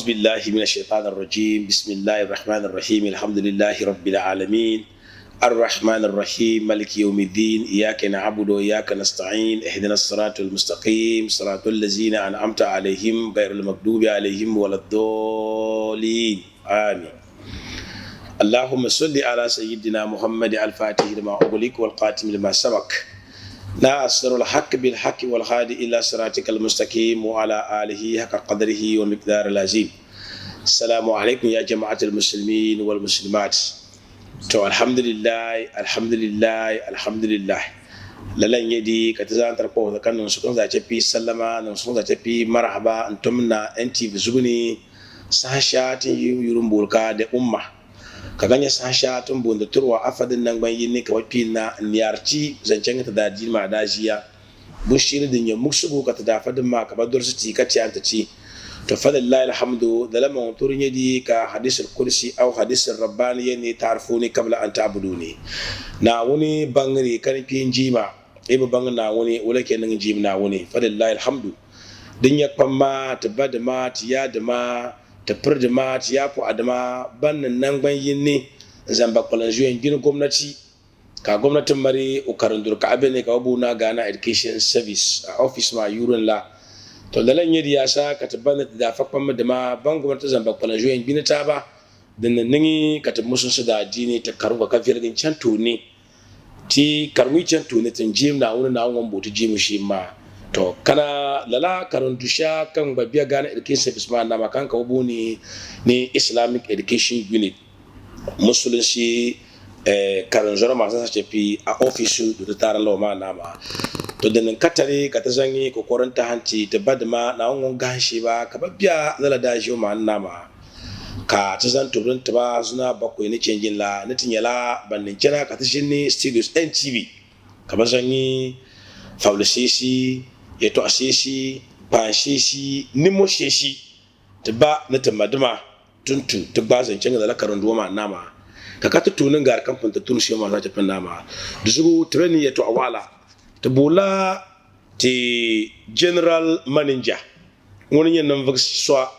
بالله من الشيطان الرجيم بسم الله الرحمن الرحيم الحمد لله رب العالمين الرحمن الرحيم مالك يوم الدين إياك نعبد وإياك نستعين اهدنا الصراط المستقيم صراط الذين أنعمت عليهم غير المغضوب عليهم ولا الضالين آمين. اللهم صل على سيدنا محمد الفاتح لما أغلق والقاتم لما سبق ناصر الحق بالحق والهادي إلى صراطك المستقيم وعلى آله حق قدره ومقدار العظيم. السلام عليكم يا جماعة المسلمين والمسلمات. تو الحمد لله lalan yedi katazan tarko da kan su za ta fi sallama nan su za ta fi marhaba antum na NTV zuguni sasha tin yurun bulka da umma ka ganya sasha tun bunda turwa afadin nan ban yin ne ka wafi na niyarci zancen ta da jima da jiya bushir din ya muksugo ka ta da fadin ma ka badur su ti ka ci anta ci to fadillahi alhamdu da lamma turun yadi ka hadisul kursi au hadisul rabbani ne tarfuni qabla an ta'buduni na wani bangare karfin jima ibu bangare na wani wala kenan jim na wani fadillahi alhamdu din ya kwamma tabada ma tiya da ma tafir da ma ya fi adama bannan nan yin ne zamba kwalan juyen gini gwamnati ka gwamnatin mari ukarin durka abin ne ka wabu na Ghana Education Service a office ma yurin la to lalan yadda ya sa ka tabbana da fakwan da ma ban gwamnati zamba kwalan juyen gini ta ba da nan nini ka tabbi musun su da addini ta karu ga kafiyar gin can tuni ti karwi can tuni tun jim na wani na wani botu jim shi ma to kana lala karandusha kan babiya Ghana Education Service ma na makan ka wabu ni Islamic Education Unit musulunci karanzora masu sace fi a ofisu da tara lawa ma na ma to da nan katare ka ta zanyi kokorin ta hanci ta badma na wangon ganshi ba ka babiya zala da shi ma na ma ka ta zan turin ta ba suna bakwai ni cengin la na tinyala bannin kina ka ta shinni studios NTV ka ba zanyi faulisisi ya to asisi panshisi nimo sheshi ta ba na tamaduma tuntu ta ba zancen da lakarin duwa ma nama ka ka tutunin gar kamfan ta tunu shi ma za ta fin nama da su training ya to awala ta bola ti general manager wani yan nan vakswa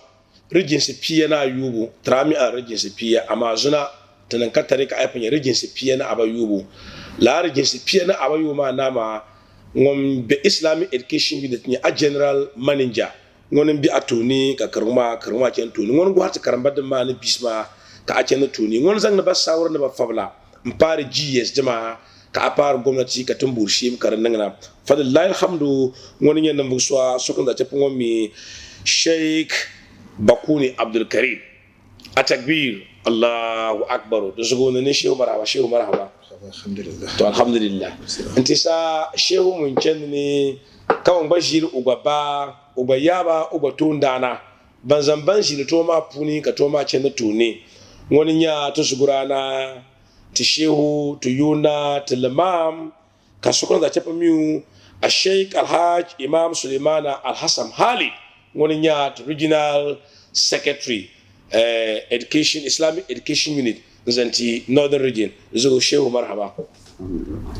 regency piya na yubu trami a regency piya amma zuna ta nan katare ka aifan ya regency piya na aba yubu la regency piya na aba yubu ma nama ngom be Islamic Education Unit ni a general manager ngonin bi atuni ka karuma ken tuni ngon go harta karamba da ma ni bisma ka a ken tuni ngon zang na ba sawar na ba fabla mpare GS jama ka apar gwamnati ka tumbur shi karan nan na fadillahi alhamdu ngonin yan nan buswa sokon da tafi ngomi Sheikh Bakuni Abdul Karim atakbir Allahu akbar da zugo ne shehu marhaba alhamdulillah anti sa shehu mun ne kawan bashir ugaba ubayaba ubatundana banzan shi to ma puni ka to ma cin tuni wani ya to sugurana ti shehu to yuna to limam ka sukun da tafi miu a Sheikh Alhaj Imam Suleimana Alhassan Hali wani ya to regional secretary education Islamic Education Unit zanti northern region zuwa shehu marhaba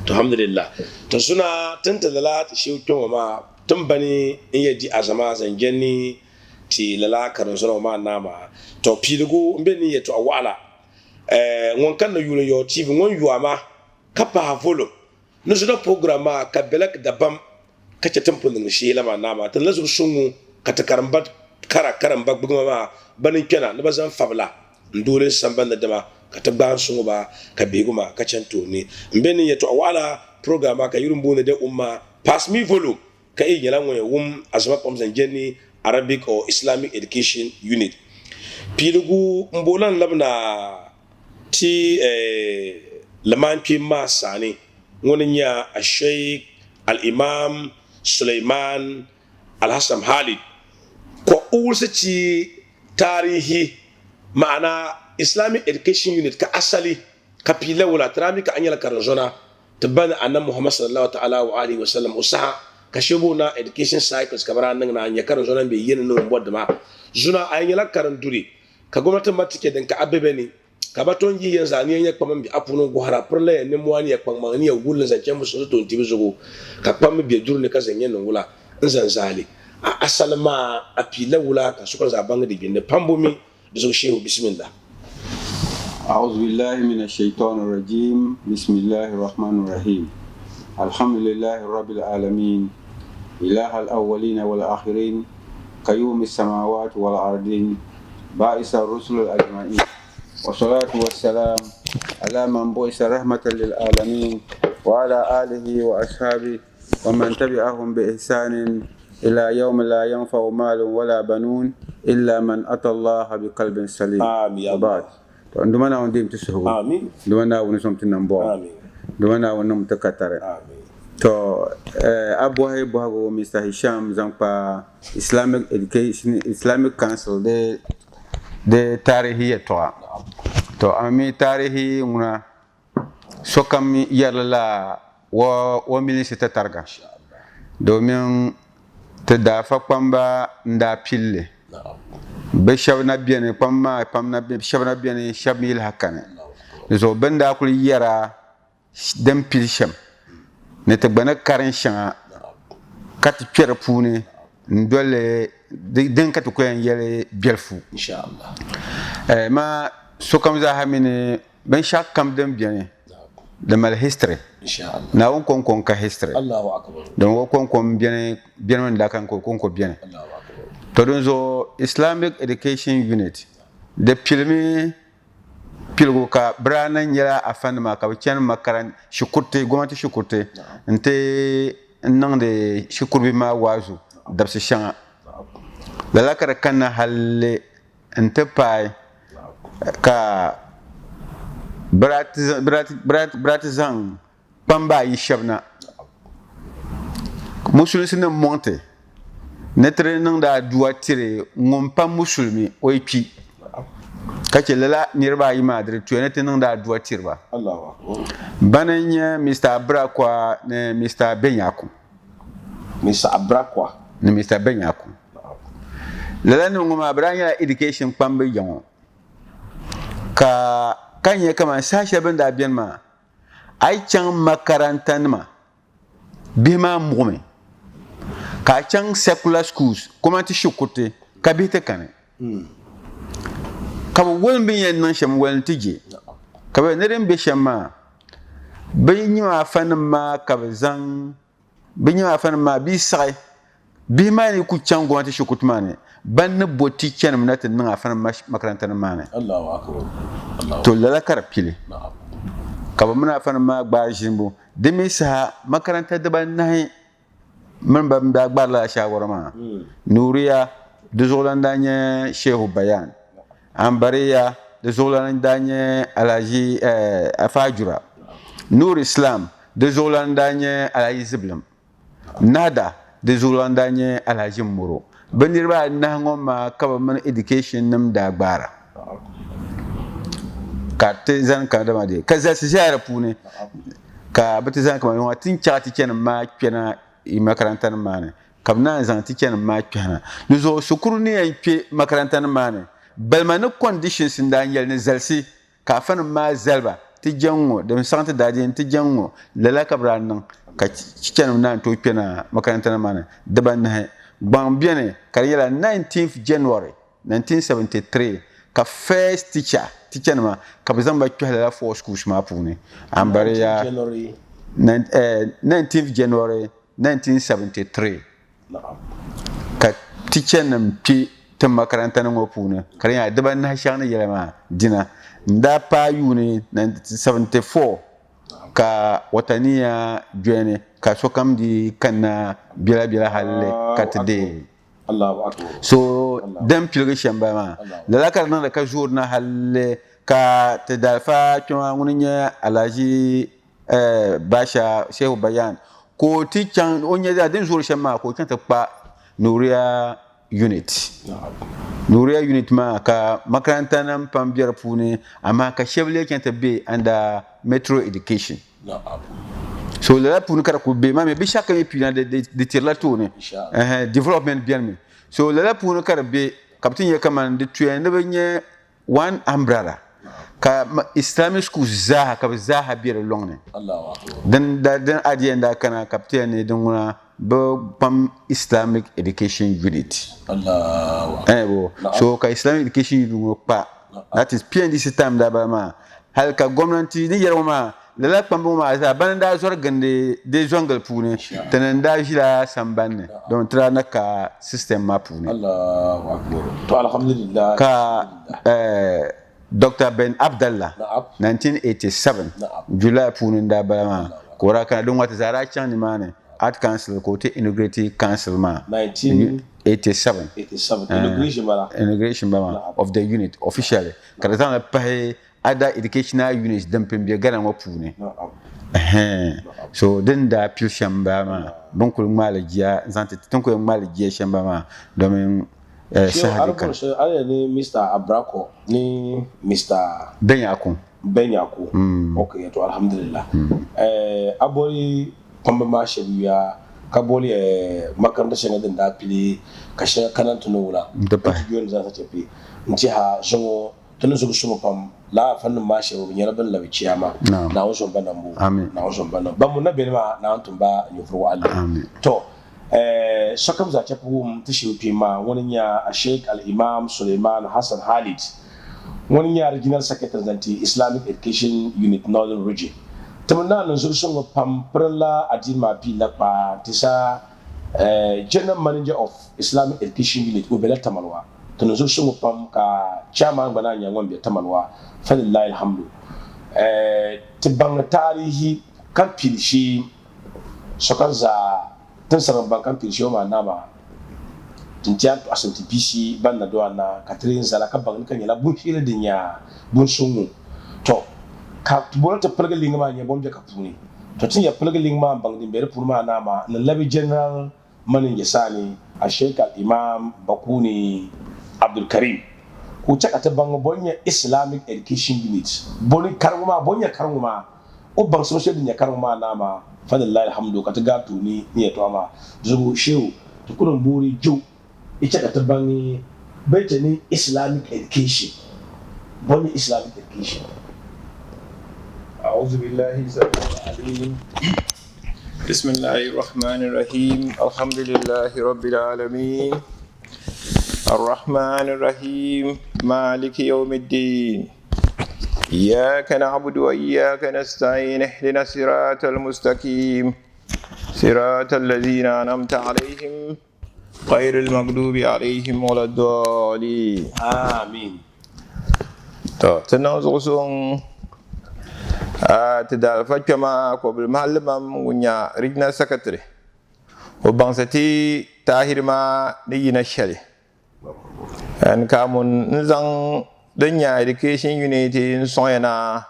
to alhamdulillah to suna tantala ta shehu to ma tambani in yaji azama zangenni ti lala karon suna ma nama to pilugo mbeni yeto awala won kan na yulo yo tv won yuama kapa volume no suna programa ka belak dabam kace tampun din shi lama nama tan lazu sungu kata karambat karamba bugma ma banin kenan na bazan fabla ndore samban da dama ka tabban sungu ba ka beguma ka canto ne mbeni yeto awala programa ka yurun bone da umma pass me volume ka yi yalan waya azma pomsan jenni Arabic or Islamic Education Unit pilugu mbolan labna ti laman pi masani ngonin ya Sheikh Al-Imam Sulaiman Al-Hassan Halid ko ulsa ci tarihi ma'ana Islamic Education Unit ka asali ka pila wala trami ka anyala karanzona tabana annabi Muhammad sallallahu ta'ala wa alihi wa sallam usaha ka shebo na education cycles ka bara nan na anya karanzona be yin no bodda ma zuna anyala karanduri ka gwamnatin matike dan ka abebe ni ka baton yi yanzu ani yak pamam bi apuno go hara prle ne mwani yak pamam ni ya gulle za kemu so to tibi zugo ka pam bi dur ne ka zanye nan wula in zanzali asalma apila wula ka suka zabanga de binde pambumi do shehu bismillah. أعوذ بالله من الشيطان الرجيم بسم الله الرحمن الرحيم الحمد لله رب العالمين إله الأولين والآخرين قيوم السماوات والأرضين باعث الرسل الأجمعين والصلاة والسلام على من بعث رحمة للعالمين وعلى آله وأصحابه ومن تبعهم بإحسان إلى يوم لا ينفع مال ولا بنون إلا من أتى الله بقلب سليم. آمين. وبعد عندما نوديم تسهو. آمين. عندما ونسوم تنبوا. آمين. عندما ونم تكتر. آمين. تو أبو هاي بوهو مستر هشام زنقا Islamic Education Islamic Council de tarihi toa. To ami tarihi muna sokam yarla wa minisita targa. Domin ta dafa kwamba nda pille. Be shabna biene pamma pamna shabna biene shabmil hakane. So benda kul yara dem pilsham. Ne te bana karin shanga kat pier pune ndole den kat ko en yele bielfu inshallah. Ma sokam za hamine ben shak kam dem biene de mal history inshallah na on kon ka history Allahu akbar donc kon biene biene da kan ko biene Allahu akbar to don zo Islamic Education Unit de pilgo ka brana nyala afan ma ka chen makaran shukurte gomati shukurte nte nangde shukurbi ma wazu dabsi shanga la kara kanna halle nte pai ka brat zang pamba yi shabna musulmi ne monte netre nangda duatire ngom pa musulmi oipi kace lala nirba yi madre tuene tenan da duwa tirba Allahu akbar bananya Mr. Abrakwa ne Mr. Benyaku ne Mr. Benyaku lala no ngoma branya education pambe yango ka kanye kama sasha banda bienma ai chan makarantan ma bima mume ka chan secular schools comment ti shukote kabite kane kaba wol bin yan nan sham wal tije kaba neren be shama bin yima fan ma kaba zan bin yima fan ma bi sai bi mani ku chango mata shukut mane ban na boti ken mnata nan afan makaranta nan mane Allahu akbar to lala kar pile kaba muna fan ma gba jimbo de mi sa makaranta da ban nahi man bam da gba la shawara ma nuriya de zolandanya shehu bayan Ambariya de Zolan Danye Alaji Afajura Nur Islam de Zolan Danye Alaji Ziblam Nada de Zolan Danye Alaji Muro Benirba Nangoma Kabaman Education Nam Dagbara Katizan Kadamade Kaza Sijara Pune Ka Batizan Kama Watin Chati Chen Ma Piana Imakarantan Mane Kabna Zanti Chen Ma Piana Nuzo Sukuruni and Makarantan Mane Belmanu conditions in Daniel Nezalsi, Kafan Ma Zelba, Tijango, the Santa Dadian Tijango, Lala Cabran, Kachan Nan to Piana, Macarantana Mana, Deban Bambiane, Carriera 19th January 1973, Ka first teacher, Tichanama, Capizamba Kala for schools Mapune, Ambaria 19th January 1973. Ka Tichanam P. Tem makaranta na ngopuna kariya daban na shana yelama dina nda pa yuni 1974 ka wataniya jene ka sokam di kana bila halle katde Allahu akbar so dem pilga shamba ma la karna da ka journa halle ka tadalfa tuma ngunya alaji basha shehu bayan ko ti chan onya da den jour shamba ko kan ta pa nuriya unit ma ka makaranta nan pambiyar pune amma ka shevle kenta be under metro education so la pune kara ko be ma me be chaka me pina de tirla tone development bien me so la pune kara be kaptin ya kaman de tuye ne benye one umbrella ka islamic school zaha ka zaha biyar longne Allahu akbar dan adienda kana kaptin ne dunguna bo pam Islamic Education Unit Allah bo so ka Islamic Education Unit pa that is PNDC time da ba ma hal ka gwamnati ni yarwa ma la pam ma za ban da zor gande de jungle pune tanan da jira samban don tra na ka system ma pune Allahu akbar to alhamdulillah ka Dr. Ben Abdallah 1987 July pune da ba ma ko ra ka don wata zara can ni ma ne Art Council ko te Integrated Council ma 1987 inauguration ba of the unit officially kada zan pa other educational units dan pembe garan wa pune so den da pil shamba ma don ko mala giya zante ton ko mala giya shamba ma domin sahadi kan ale ni Mr. Abrako ni Mr. Benyako okay to alhamdulillah abori pamba ma shariya kaboli makaranta shanga den da pili kashe kanantu no wala da yon za ta tafi nci ha zongo tun zugu sumo pam la fannin ma shi bu nyara ban lawi ciyama na wasu banan mu na wasu banan ban mu na bene ma na antum ba yufru Allah to shakam za ta fu ta shi fi ma wani ya Sheikh Al-Imam Suleiman Hassan Khalid wani ya regional secretary zanti Islamic Education Unit Northern Region tamanna nan zugu sumo pam prala adima pi la pa tisa general manager of Islamic Education Unit ubela tamalwa tun zo sun pam ka chairman bana nyangon bi tamalwa falillahi alhamdu tibang tarihi kan pilshi sokanza tan saran ban kan pilshi ma nama tinja to asanti bisi ban na do na katrin sala ka bang kan yala bun hire dinya bun sungu to ka tubora ta palga linga ma nya bomje ka puni to tin ya palga linga ma bang din bere purma nama na labi general manin yasani a Sheikh Al-Imam Bakuni Abdul Karim ku chaka ta bango bonya Islamic Education Unit boni karuma bonya karuma o bang so shedu nya karuma nama fadillahi alhamdu ka ta gatu ni to ama zugu shehu to kurun buri ju i chaka ta bangi betani Islamic Education bonya Islamic Education أعوذ بالله السميع العليم بسم الله الرحمن الرحيم الحمد لله رب العالمين الرحمن الرحيم مالك يوم الدين إياك نعبد وإياك نستعين اهدنا الصراط المستقيم صراط الذين أنعمت عليهم غير المغضوب عليهم ولا الضالين آمين تنازغسون تدال فجما قبل معلم ونيا regional secretary وبانساتي تاهر ما نينا شالي ان كامون نزان دنيا education unit نسوينا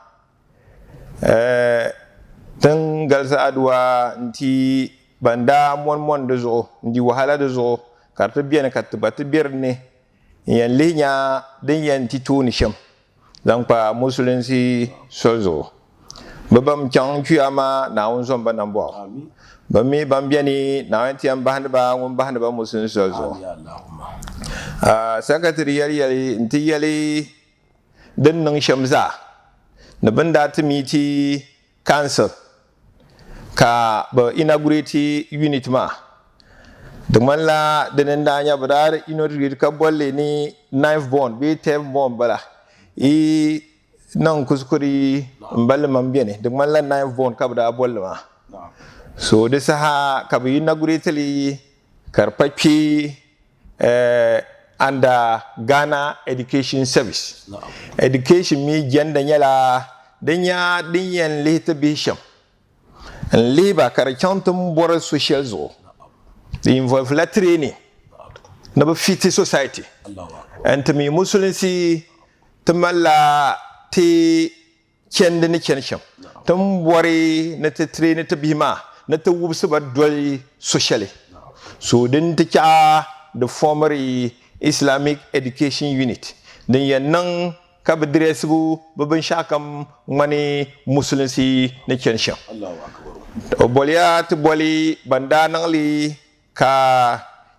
تنقل سادوا نتي بندا مون دزو ندي وحالا دزو كارت بيان كاتبات بيرني ين لينيا دنيا نتي توني شم زانبا مسلمسي سوزو babam chang chuyama na won som banam bo bami bambiani na wanti am bahanda ba musun sozo secretary yali inti yali den nang shamza na banda timiti council ka ba inaugurate unit ma dumalla denen danya badar inaugurate ka bolle ni knife bond be tem bond bala i nan kuskuri mbal mambiene de man la na von kabda bolma so de saha kabi inaugurate karpachi under Ghana Education Service education mi janda nyala denya dinyen lita bisham and liba karachantum bor social zo the involve la training na ba fit society and to me muslimsi tamalla ti kende ni kensham tam bori na te train te bima na te wubsu ba dol socially so den te cha the former Islamic Education Unit den yannan ka bedres bu babban shakam mani musulunci na kensham Allahu akbar boliya te boli banda nan li ka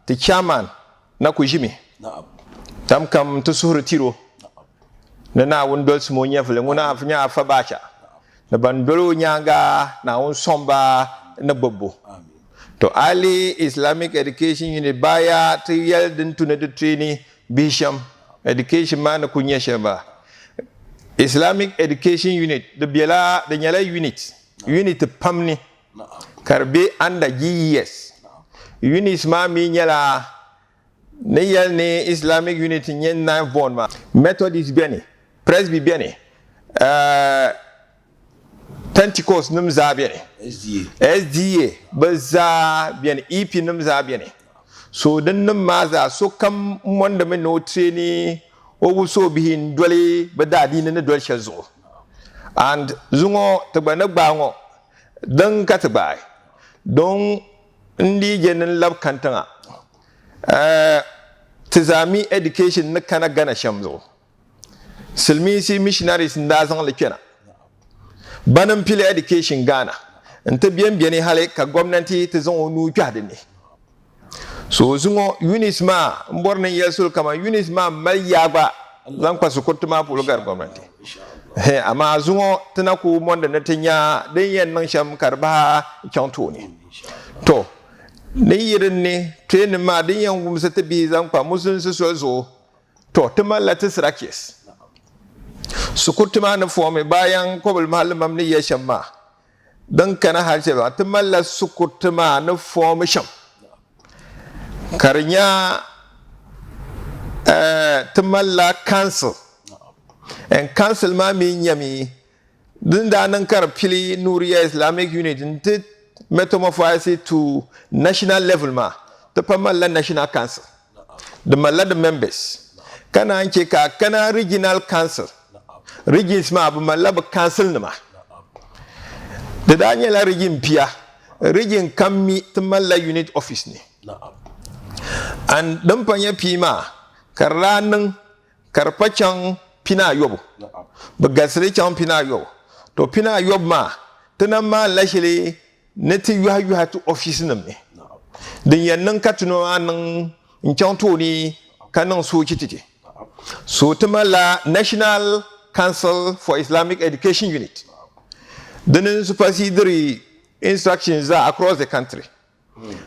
te chairman na kujimi na'am tam kam to suhru tiro na won dol smo nyefle nguna afnya afa bacha na ban dolo nyanga na won somba na bobbo to Ali Islamic Education Unit baya ta yaldin tuna da training bisham education ma na kunya ba Islamic Education Unit da biela da nyala unit pamni karbe anda GES unit ma mi nyala ne yal ne Islamic Unit nyen na bon ma Methodist biane Presby biane Pentecost num za biane SDA baza biane EP num za biane so dan num ma za so kam wanda me no training o so bihin dole badadi ne dole shazo and zungo tabana gbango dan katbai don ndi jenin lab kantanga tizami education na kana gana shamzo silmisi missionaries nda zan lekena banan pile education gana nta biyan hale ka gwamnati ta zan onu kyade ne so zungo unisma mborna yesul kama unisma mal yaba zan kwasu kutuma pulugar gwamnati he amma zungo tana ku monda na tanya dan yan nan sham karba kyanto ne to ne yirin ne tren ma dan yan gumsa ta bi zan kwa musun su so to tumalla ta sirakis su kutuma na fome bayan kobul malumam ne ya shamma dan kana halce ba tumalla su kutuma na fome sham karnya tumalla council and council ma mi nyami din da nan kar pili Nuriya Islamic Unit nti metamorphose to national level ma ta pamalla national council the malla the members kana anke ka kana regional council regions ma abu malla ba council ne ma da daniela region pia region kammi tumalla unit office ne and dan panya pima karanan karpacan pina yobo ba gasre can pina yobo to pina yob ma tanan ma lashile neti yu hatu office nam ne din yannan katuno anan in can to ni kanan so kitite so tumala National Council for Islamic Education Unit dinin supervisory instructions are across the country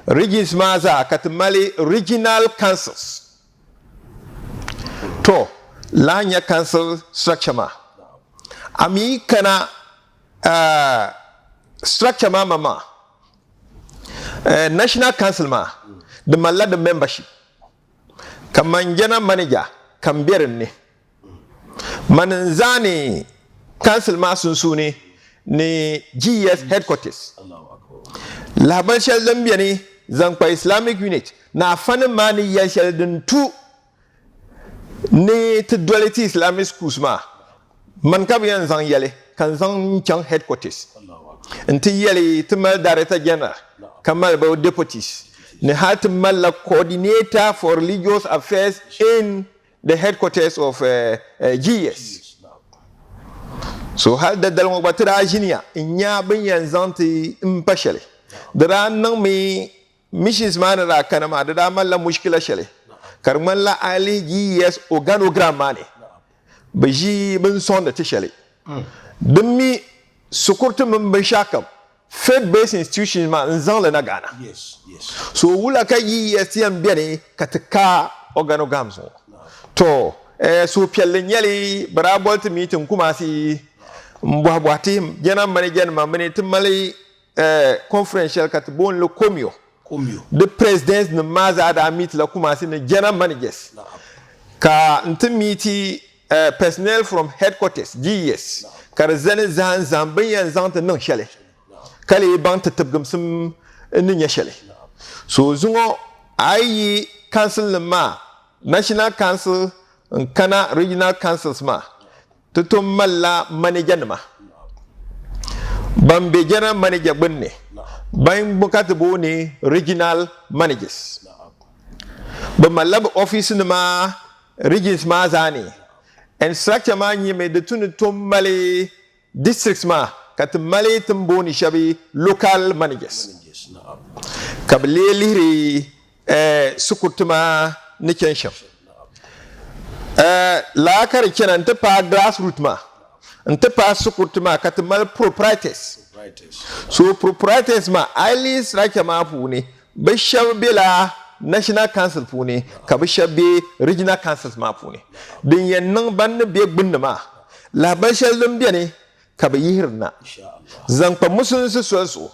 regions ma za katumali regional councils to lanya council structure ma ami kana structure ma mama national council ma the malla the membership kaman jana manager kan birin ne manin zane council ma sun sune ne GES headquarters labar shaldan biya ne zankwa Islamic Unit na fanin ma ni ya shaldin tu ne ta duality Islamic schools ma man ka biyan zan yale kan zan can headquarters inti yale ta mal director general kamal ba deputies ne hat mal coordinator for religious affairs in the headquarters of GES so hal da dalmo batira jinia inya bin yanzan ti impashale da nan mi missions man ra kana ma da malla mushkila shale karman la ali GES organogram ne ba ji bin son da ta shale don mi sukurtu min bin shakam faith based institutions ma nzan la na Ghana so wula ka GES tiyan bene katika organograms to so pyallin yali bara bolt meeting kuma si mbwabwati jana manager ma mane timali conferential katibon le komio the presidents ne maza da meet la kuma si ne general managers ka ntimiti personnel from headquarters GES kar zane zan zambin yan zanta nan shale kale ban ta tabgam sum nin ya shale so zungo ayi council ma national council kana regional councils ma tutum malla manager ma bambe general manager binne bayan bukatu bo ne regional managers ba mallab office ma regions ma zane and structure ma nyi me de tunu tum male districts ma kat male tumbo ni shabi local managers kable liri sukutuma ni kensham la kar kenan ta pa grassroots ma nta pa sukut ma kat mal proprietors so proprietors ma ali sraka ma puni be shabila national council puni ka be shabe regional councils ma puni din yan nan ban be gbinna ma la ban shallum be ne ka be yirna zan pa musun su so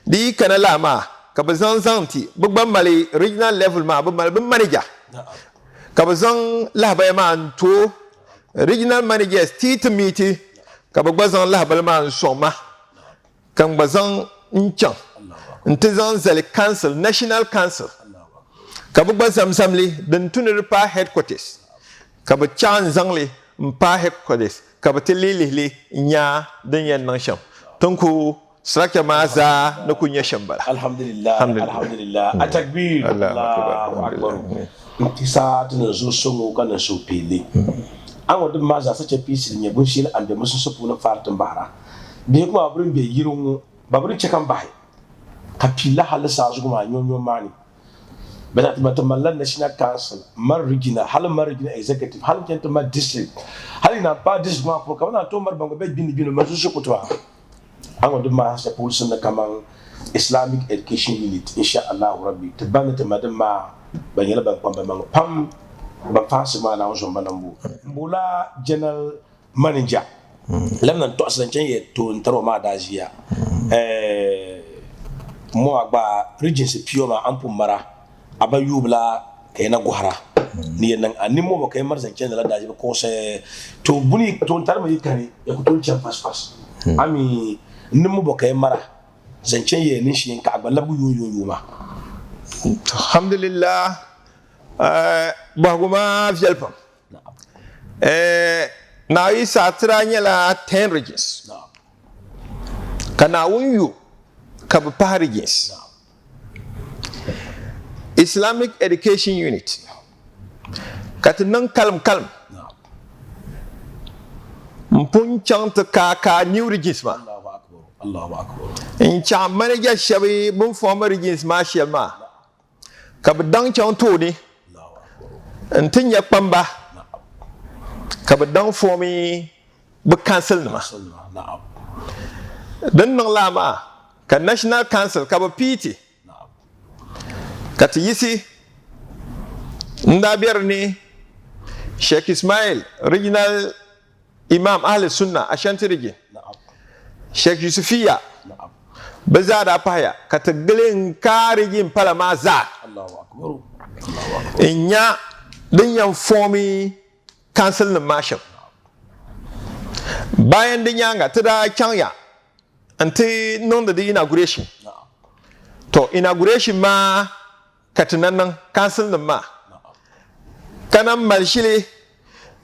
di kana la ma ka be zan zanti bu ban mali regional level ma bu mal bin manager ka be zan la ba ma to regional managers tit meeting ka be gbazan la ba ma soma kan gbazan nchang ntizan zali council national council ka be gbazam samli den tunir pa headquarters ka be chan zangli mpa headquarters ka be tilili nya den yan nan sham tunku sraka maza na kunya shambala alhamdulillah atakbir Allahu akbar intisa tun zo songo kana so pele an wadin maza sace pisi ne bun shi an da musun sufu na fartin bara da kuma abrin bai yirun babrin cikan bai ka pila halisa su kuma nyonyo mani bada ta mallan national council mar regional hal mar regional executive hal kenta mar district hal ina pa district ma ko kana to mar bango be bin masu su kutwa an wadin ma sa pulsun na kaman Islamic Education Unit insha Allah rabbi tabana ta madan ma ban yala ban kwamba man pam ba fasi ma na wasu manambu mbula general manager lamnan to asan ye to ntaro ma dajiya mo agba regency pure ma ampu mara aba yubla kayna gohara ni nan animo ba kay mar zancen da daji ko se to buni to tar ma yikani ya ko to chan fas ami nimo ba kay mara zancen ye nin shi ka agba labu yoyo ma alhamdulillah baguma fialpam na yi satra nyala 10 regions kana wunyu ka ba regions Islamic Education Unit katinan kalm mpun chant ka new regions ma Allahu akbar in cha manager shabi bun former regions ma shema ka dang chant to ni ntin ya kpamba ka dang for me bu council ma dan nan lama ka national council ka ba PT ka ti yisi nda biyar ne Sheikh Ismail regional imam ahli sunna ashanti rigi Sheikh Yusufiya bazada paya ka ta gilin karigin palama za Allahu akbar inya din yan formi council na masham bayan din yanga tada kyanya anti non da inauguration to inauguration ma katanan council na ma kanan malshile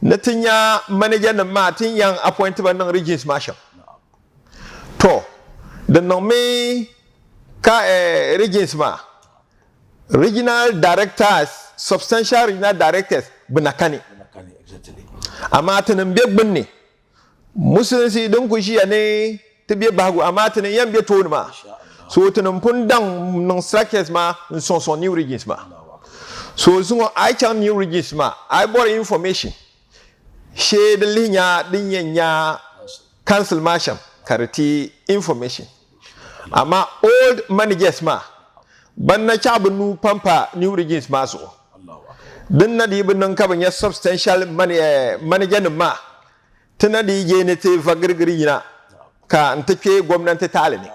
na tinya manager na ma tin yan appointment nan regions masham to da nome ka regions ma regional directors substantial regional directors bunakani exactly amma tanan begbin ne musulunci don ku shi ne ta biye bagu amma tanan yan biye to ma so tanan pun dan non structures ma son new regions ma so sun I can new regions ma I bought information she da linya din yanya council masham karati information amma old managers ma ban na cabinu pampa new regions masu din na di bin ka ban ya substantial manager ma tana di je ne te fagirgiri na ka antake gwamnati tale ne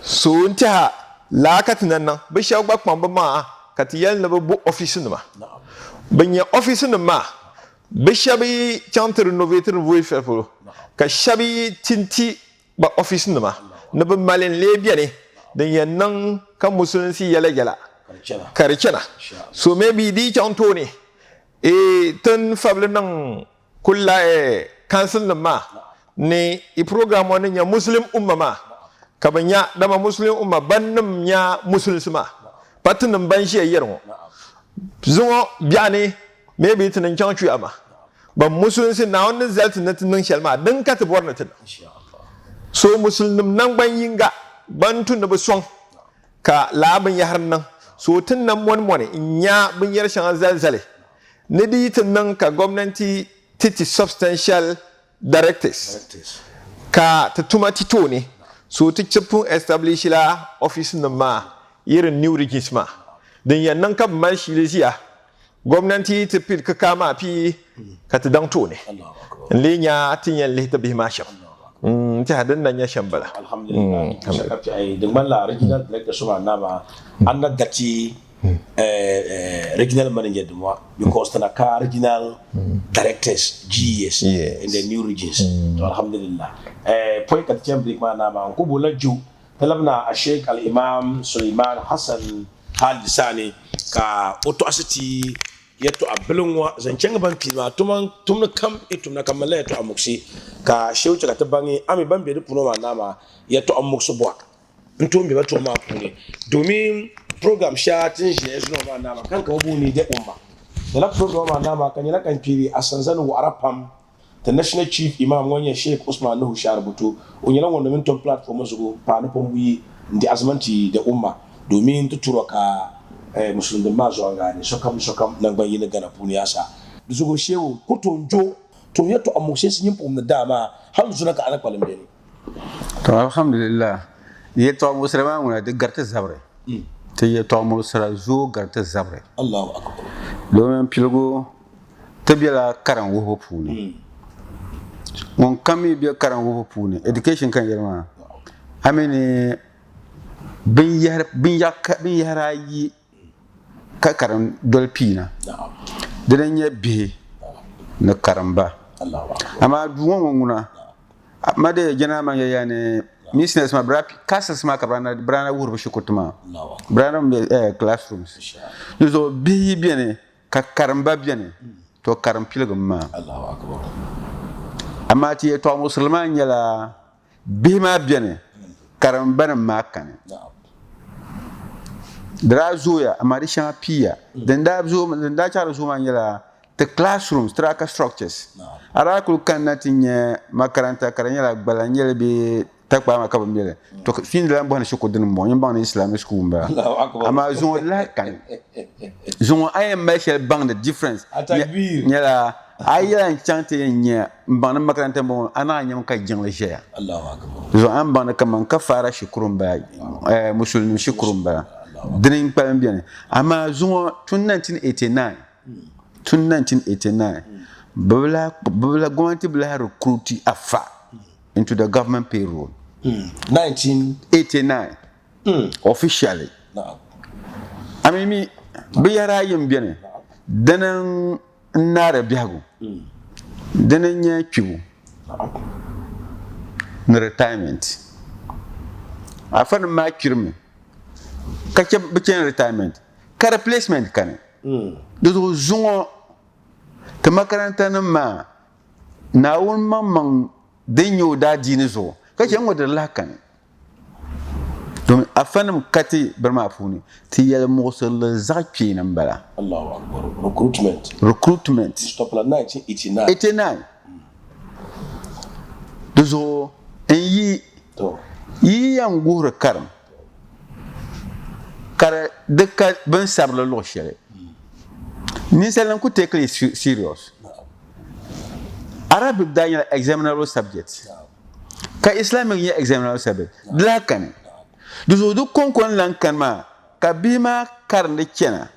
so nta lakat nan bi shaw ba kwamba ma ka ti yan bu office ma ban ya office ma bi shabi counter innovator voice for ka shabi tinti ba office ma na bin malin lebiya ne dan yannan kan musulunci yala karkena so maybe di chanto ne tan fable nan kulla council nan ma ne i program wannan ya muslim umma ma kabanya dama muslim umma bannum ya musulunci ma patin ban shi yayarwo zuwa biane maybe tan chanchu ama ban musulunci na wannan zaltin na tunan shalma dan ka tabar na tun so musulmin nan ban yinga ban tun da son ka labin ya har nan so tun nan wani in ya bin yar shan zalzale ne di tun nan ka gwamnati titi substantial directors ka ta tuma tito ne so ta cikin establish la office na ma irin new regions ma din yannan kan man shi liya gwamnati ta fi ka kama fi ka ta dan to ne linya tin yan lita bi ma sham ta hadan nan ya shambala alhamdulillah shakafi ai din malla regional director suma na ma annagati regional manager duma because tana ka regional directors GS in the new regions to alhamdulillah point ka chambre ma na ma ko bola ju talabna a Sheikh al-Imam Sulaiman Hassan Halisani ka auto asiti yato abulunwa zancen ban filma tumna kam itumna kamala yato amuksi ka shewce ka tabangi ami ban be dupuno ma nama yato amuksu bwa ntumbe bato ma pune domin program sha tin je zuno ma nama kan ka wubuni de umma da la program ma nama kan yana kan firi asanzan wa arapam the national chief imam wanya Sheikh Usman Nuhu Sharbutu unyala wanda min ton platform zugo pa na pomwi ndi azmanti de umma domin tuturo ka musulmin ma zuwa gane sokam nan ban yin gana puni yasa dusugo shewu kutonjo to yato amushe sin yin pum da dama har zuna ka ana kwalam deni to alhamdulillah yeto musulma muna da garta zabre te yeto musara zo garta zabre Allahu akbar domin pilgo tabiyala karan wo puni mon kami bi karan wo puni education kan yarma amene bin yara yi ka karan dolpina da ya bihe na karamba amma duwan wanguna amma da jana man ya ne business ma brapi kasas ma ka brana wurba shi kutuma brana classrooms so bihi biene ka karamba biene to karam pilgum ma Allahu akbar amma ti to musulman yala bihi ma biene karamba ma kan dra zoya amari sha pia den da chara zuma yala the classrooms traka structures ara kul kanatinya makaranta karanya balanyele be takba makaba mbele to fin la mbona shoko din mo yamba na islamic school mba ama zon la kan zon ay mashal bang the difference yala ayya chante nya mbana makaranta mo ana nyam ka jingle jeya Allahu akbar zo an bana kaman kafara shukrun ba musulmi shukrun ba dinin palan bien ama zuwa tun 1989 babla gwamnati bla recruit afa into the government payroll 1989 officially amimi biyara yin bien danan nare biago danan ya kibu na retirement afan ma kirmi kace bikin retirement ka replacement kan do zungo ta makaranta nan ma na won mamman dinyo da dini zo kace yan wadar lakan don afanum kati barma funi ti yal musul zakki nan bala Allahu akbar recruitment stop la 1989 do zo yi to yi yan gura karam kare deka ben sabla lo shere ni selan ku take it serious arabic da yana examinable subject ka islamic ya examinable subject lakan duzo du konkon lankan ma ka bima karne kena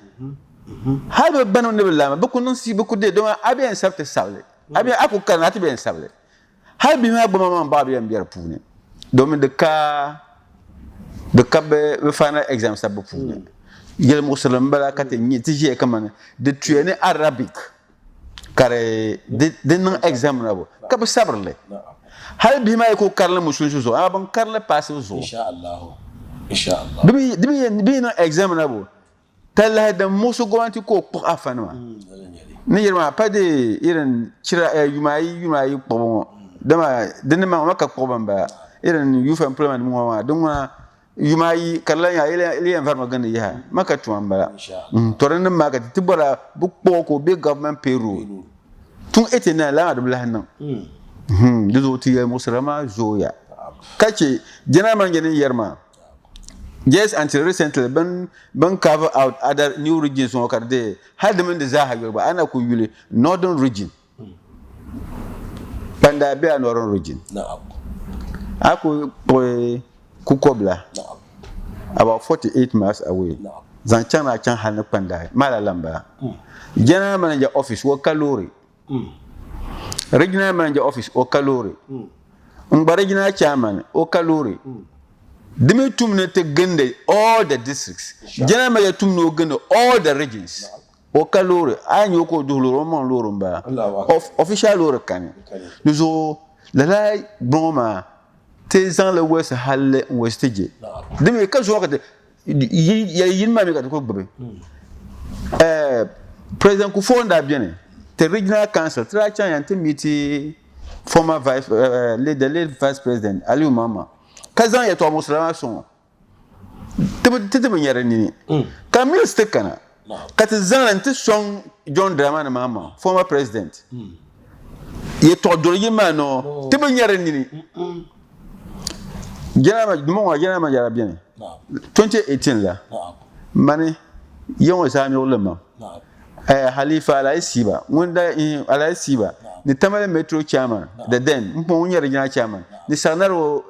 habe banu ne billama buku non si buku de don abiyan sabte sable abiyan aku karna ti ben sable har bima bama man babiyan biyar pune domin de ka be final exam sabu pune yel musulman bala kate ni tije kaman de tuene arabic kare de non exam rabo ka be sabrle hal bi ma ko karle musun so aban karle passe so insha Allah bi non exam rabo talla da musu gwanti ko pour afanwa ni yerma pas de iren chira yumayi pobo dama denma maka pobo ba iren youth employment mo wa duma yumayi kala ya ile environment ganda ya maka tuamba to ran maka tibara bu poko be government payroll tun etena la da blahan nan duzo ti musulma zoya kace jana man ganin yarma yes until recently ban cover out other new regions on had them in the zaha ba ana ku yule northern region ban Panda be a Northern region. Na'am. Aku Kukobla. Na'am. About 48 miles away. Na'am. Zanchana chan hanu Panda. Malalamba. General Manager Office wo Kalori. Regional Manager Office o Kalori. Regional Chairman o Kalori. Dimi tumne te gende all the districts. General Manager tumne gende all the regions. O Kalori. Ayo ko dulo mon lorumba. Official loro kani. Nous la broma te dans le West Halle Westje. Dimi ka zo ka yin ma mi ka ko bebe. President Kufonda bien. The regional council try to meet former the late vice president Ali Mama. Kazan ya to musulman son. Tete me yare ni. Kamil stekana. Katizan ante son John Dramani Mama, former president. Ye to doriye mano. Tebe yare ni. Jana ma yara bien. 2018 là. Mani yon sa mi ulama. Halifa Alai Siba, Wunda Alai Siba, the Tamale Metro Chairman, the then Mponya Regional Chairman, the Sanaro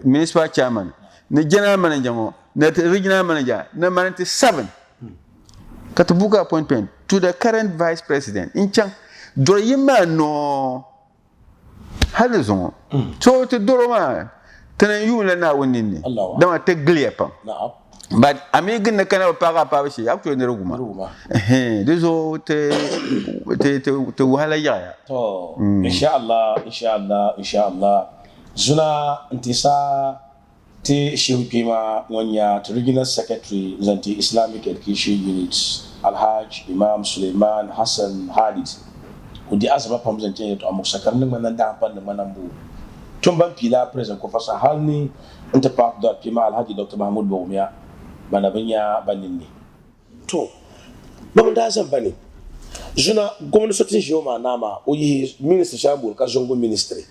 Municipal Chairman, the General Manager, the Regional Manager, number 97. Katabuka appointment to the current Vice President. In Chang, Doyima no Halazon. So to Doroma, Tenayula now winning. Don't take Gliapa. But I'm making the kind of parapashi up to the room. This all to Wahalaya. Oh, inshallah. Zuna Ntisa T. Shimpima, 1 year to Regional Secretary, Zanti Islamic Education Unit, Al-Hajj, Imam Suleiman Hassan Hadid, who the Azaba Pams and Janet Amosakan and Dampan the Manambu. Tumban Pila, President Professor Halni, Interpark. Pima Al-Hajj Dr. Mahmoud Baumia. Banabanya banini to bamda zan bani juna gwamnati sotin joma nama oyi minister shambul ka zongo ministry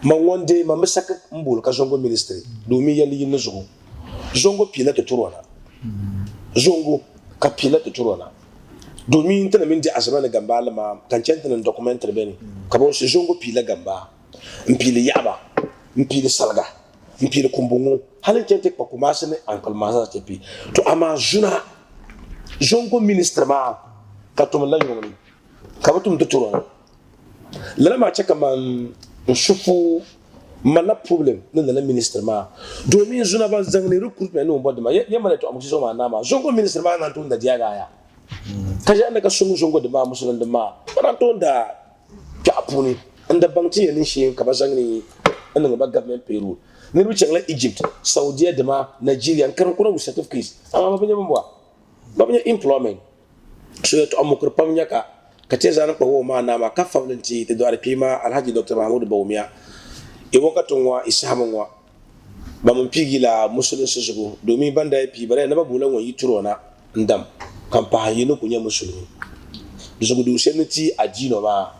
man wonde ma misaka mbul ka zongo ministry domin yali yin zugo zongo pila to turona zongo ka pila to turona domin tana min di asabana gamba lama kan centa nan documentary bane ka bo shi zongo pila gamba mpili yaba mpili salga mpili kumbungu halin cente pa kuma sene an kalmasa tepi to ama juna zongo ministre ma katum la yoni kabatum to turo la ma cheka man shufu mana problem na la ministre ma domin juna ba zangni recruitment no bodma yamale to amusi so ma na ma zongo ministre ma nan tunda diaga ya kaja na ka sungu zongo de ma musulan de ma nan tunda japuni anda bangti yin shi ka ba zangni nan ba government Peru ni rucin la Egypt, Saudi Arabia, Nigeria, kan kuna u certificate. Ama babanya employment. So to amukur pamnya ka kateza na kwa ma na ma ka faculty te do arpima Alhaji Dr. Mahmoud Baumia. E wakatun isahamwa. Ba mun pigila musulun suzugo domin banda yafi bare na babulan wa yituro na ndam. Kampa yinu kunya musulun. Dusugo du senati ajino ma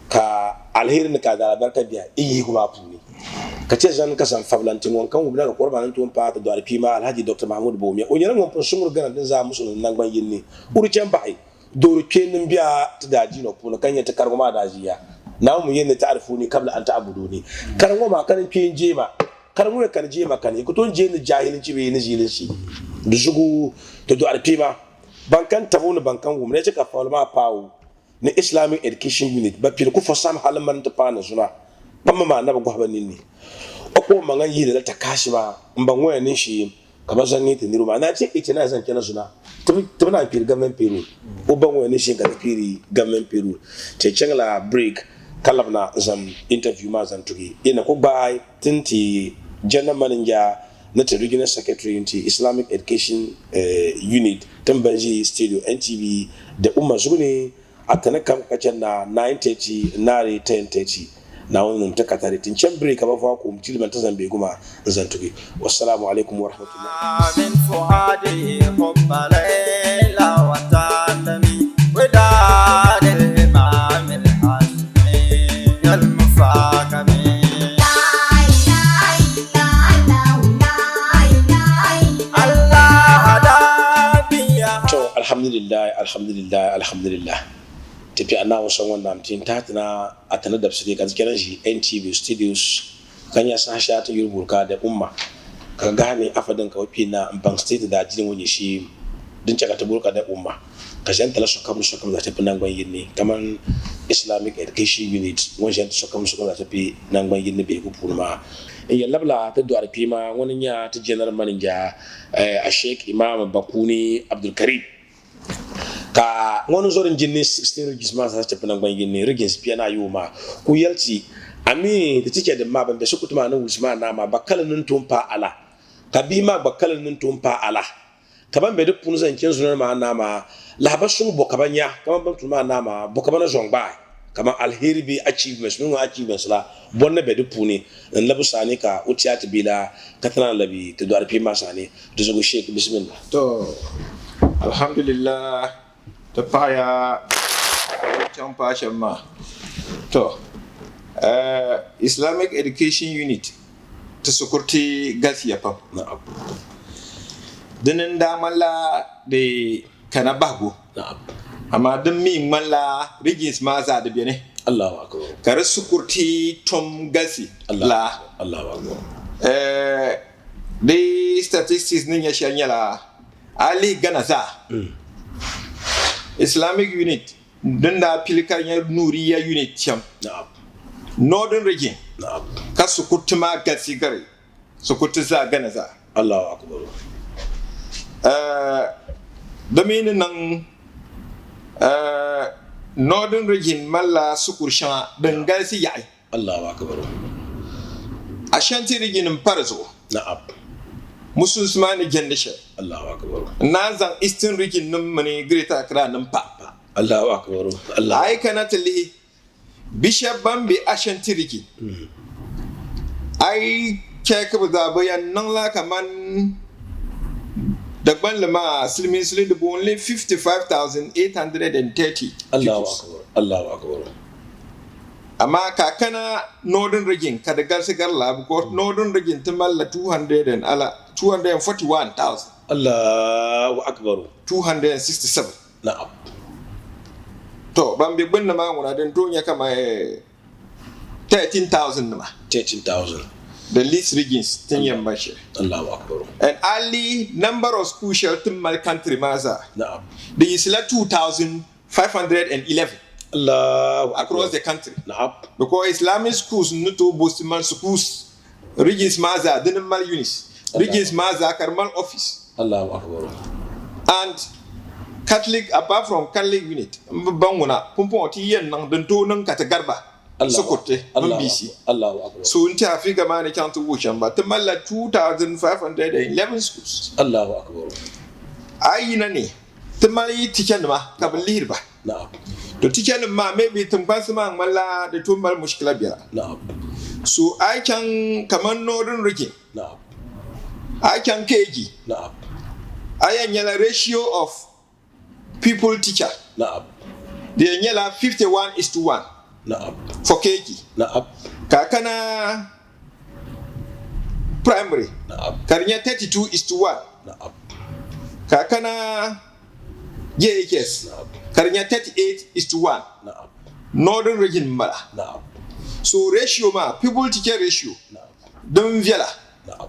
ka alherin ka da barka biya iyi kuma puni. Kace zan kasan fablantin wankan ubna ka korban tun pa ta dwar pima Alhaji Dr. Mahmoud Baumia o nyana mon sungur ganan din za musulun nan ban yinni urcen bai do kenin biya ta daji no puna kanya ta kargoma dajiya na mu yin ta'arifuni kabla an ta'buduni kargoma kan pin jema kargoma kan jema kan ko ton je ni jahilci be ni jilinci da zugu to dwar pima bankan tabuna bankan gum ne ka falma pawo ni Islamic Education Unit ba pil ku fosam halman ta pana suna pamma ma na ba gwabanin ni ko manga yile la takashima mbangwe ni shi kabaza ni tiniruma na ce ite na zan kenan suna to na pir government Peru o bangwe ni shi ga piri government Peru ce changala break kalabna zam interview ma zan tugi ina ko bai tinti general manager na regional secretary inti Islamic Education Unit tambanji studio NTV da umma zugune atana kam kacan na 9:30 nare 10:30 na wannan ta katare tin can break ba fa ko mutilman ta zambe guma zantuki wassalamu alaikum wa rahmatullahi min fuhadi hubbalayla wa ta'lami wada al-imam al-hasmi al-mufakami alhamdulillah tipi ana wasan wannan tin tatina atana da su kan kiran shi NTV studios kan ya sa sha ta yurburka da umma ka gane afadan ka wafi na bank state da jin wani shi din caka ta burka da umma ka san tala su kam da tafi nan gwan yin ne kaman Islamic Education Unit wajen su kam da tafi nan gwan yin ne bai ku ma ya labla ta duwar fima wani ya ta general manager a Sheikh Imam Bakuni Abdul Karim ka wani zorin jinni 16 rigis ma sa tafi nan gwan yin ne rigis fiye na yi ma ku yalci ami da tike da ma ban da su kutuma na Usman na ma bakkalin tumfa ala ka bi ma bakkalin tumfa ala kaban be duk zan kin sunan ma na ma labasun bo kabanya kaman ban tuma na ma bo kabana zongba kaman alheri bi achievements mun achievements la bonna be duk ne dan labu sani ka utiyat bila katana labi to do arfi ma sani to zo sheik bismillah to alhamdulillah ta paya can fashin ma to Islamic Education Unit ta sukurti gasiya fam na'am dinin damala da kana bago na'am amma din min malla rigis ma za da bene Allahu akbar kare sukurti tom gasi la Allahu akbar the statistics nin ya shanyala ali gana za Islamic unit din da filikar ya nuriya unit cham na'am northern region na'am ka sukurti ma gasi gare sukurti za gana za Allahu akbar domin nan northern region malla sukur shan dangal si yayi Allahu akbar ashanti region parzo na'am musulmani gendeshe Allahu akbar nazan eastern region num mani greater accra num papa Allahu akbar Allah ai kana tali bishop bambi ashanti region ai keke da bayan nan la kaman dagban lama silmin silin da only 55,830 Allahu akbar Allahu akbar amma kakana northern region kada garsi garla ko northern region ta malla 241,000 Allahu akbar 267 na'am to ban bi gbanna ma nguna den to nya kama 13,000 ma 13,000 the least regions tin yamba shi Allahu akbar and only number of school shelter mal country maza na'am the isla 2,511 Allahu across the country na'am because Islamic schools nuto bosman schools regions maza dinin mal unis regions maza karmal office Allahu akbar and Catholic apart from Catholic unit banguna pumpon ti yen nang den to nang kata garba sokote mbisi Allahu akbar so in ta Africa ma ne kan to wuchan ba ta malla 2,511 schools Allahu akbar ayina ne ta mali tiken ma ka ballir ba na'am to tiken ma maybe tun kwansu ma malla da tun mal mushkila biya na'am so I can kaman northern region na'am I can keji na'am ayan yala ratio of people teacher na'am the yala 51:1 na'am for keji na'am kakana primary na'am karinya 32:1 na'am kakana JHS na'am karinya 38:1 na'am northern region mala na'am so ratio ma people teacher ratio na'am don viala na'am